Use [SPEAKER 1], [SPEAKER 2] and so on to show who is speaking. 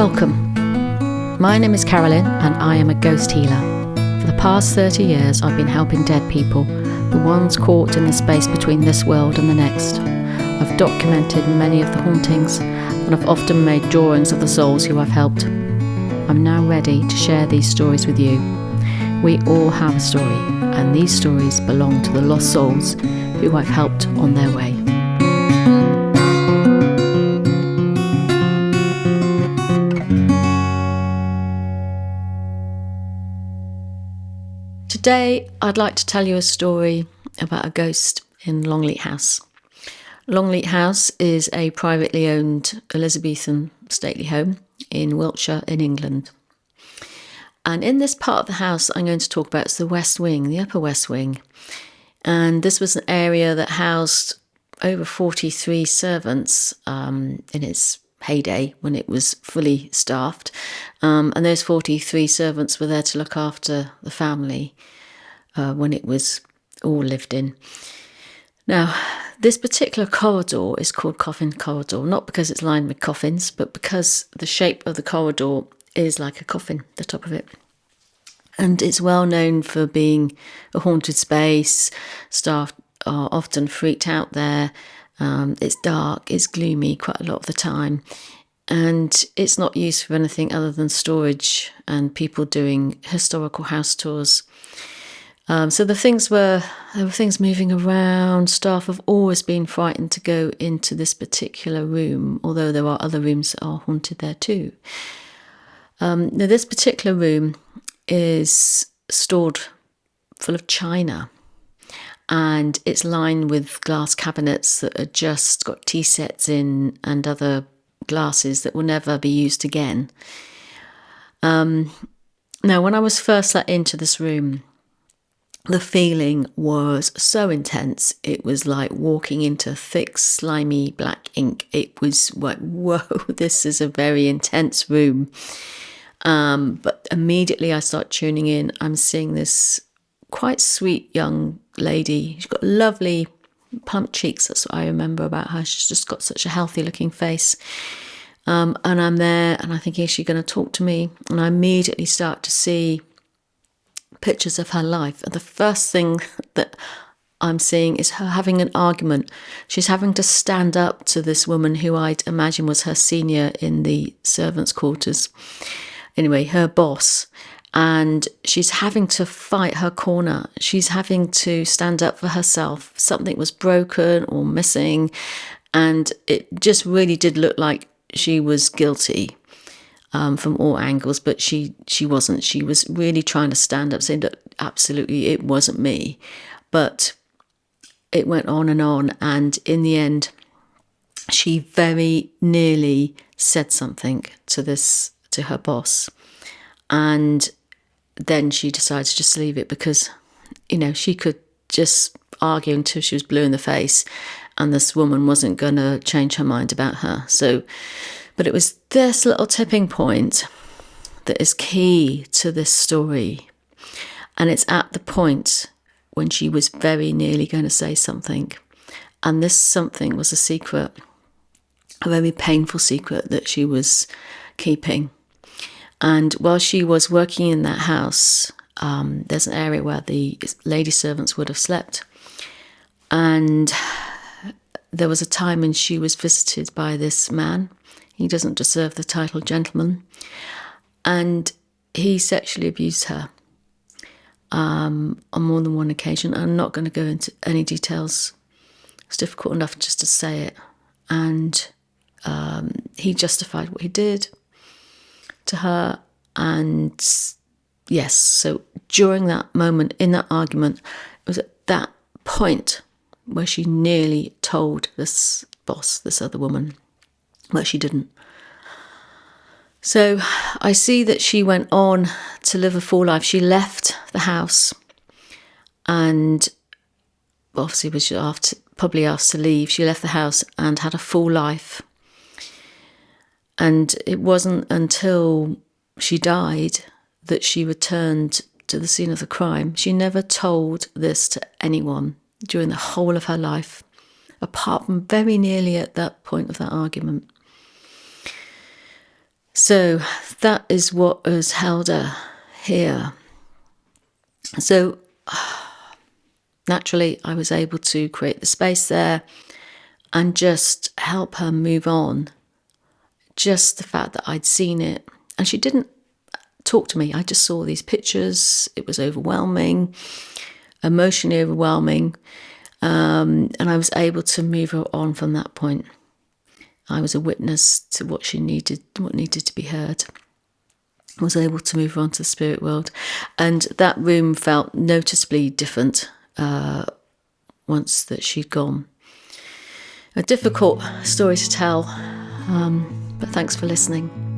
[SPEAKER 1] Welcome. My name is Carolyn and I am a ghost healer. For the past 30 years I've been helping dead people, the ones caught in the space between this world and the next. I've documented many of the hauntings and I've often made drawings of the souls who I've helped. I'm now ready to share these stories with you. We all have a story, and these stories belong to the lost souls who I've helped on their way. Today, I'd like to tell you a story about a ghost in Longleat House. Longleat House is a privately owned Elizabethan stately home in Wiltshire in England. And in this part of the house I'm going to talk about is the West Wing, the Upper West Wing. And this was an area that housed over 43 servants in its heyday when it was fully staffed. And those 43 servants were there to look after the family when it was all lived in. Now, this particular corridor is called Coffin Corridor, not because it's lined with coffins, but because the shape of the corridor is like a coffin, the top of it. And it's well known for being a haunted space. Staff are often freaked out there. It's dark, it's gloomy quite a lot of the time. And it's not used for anything other than storage and people doing historical house tours. So there were things moving around. Staff have always been frightened to go into this particular room, although there are other rooms that are haunted there too. Now this particular room is stored full of china, and it's lined with glass cabinets that are just got tea sets in and other glasses that will never be used again. Now, when I was first let into this room, the feeling was so intense. It was like walking into thick, slimy black ink. It was like, whoa, this is a very intense room. But immediately I start tuning in. I'm seeing this quite sweet young lady. She's got lovely plump cheeks. That's what I remember about her. She's just got such a healthy looking face. And I'm there and I think, is she going to talk to me? And I immediately start to see pictures of her life. And the first thing that I'm seeing is her having an argument. She's having to stand up to this woman who I'd imagine was her senior in the servants' quarters. Anyway, her boss. And she's having to fight her corner. She's having to stand up for herself. Something was broken or missing. And it just really did look like she was guilty from all angles, but she wasn't. She was really trying to stand up, saying that absolutely it wasn't me. But it went on, and in the end, she very nearly said something to her boss, and then she decided to just leave it because, she could just argue until she was blue in the face, and this woman wasn't going to change her mind about her. But it was this little tipping point that is key to this story. And it's at the point when she was very nearly going to say something. And this something was a secret, a very painful secret that she was keeping. And while she was working in that house, there's an area where the lady servants would have slept. And there was a time when she was visited by this man. He doesn't deserve the title gentleman. And he sexually abused her on more than one occasion. I'm not going to go into any details. It's difficult enough just to say it. And he justified what he did to her. And yes, so during that moment, in that argument, it was at that point where she nearly told this boss, this other woman, but she didn't. So I see that she went on to live a full life. She left the house and obviously was probably asked to leave. She left the house and had a full life. And it wasn't until she died that she returned to the scene of the crime. She never told this to anyone during the whole of her life, apart from very nearly at that point of that argument. So that is what has held her here. So naturally, I was able to create the space there and just help her move on. Just the fact that I'd seen it, and she didn't talk to me. I just saw these pictures. It was overwhelming, emotionally overwhelming, and I was able to move her on from that point. I was a witness to what she needed, what needed to be heard. I was able to move her on to the spirit world, and that room felt noticeably different once that she'd gone. A difficult story to tell, but thanks for listening.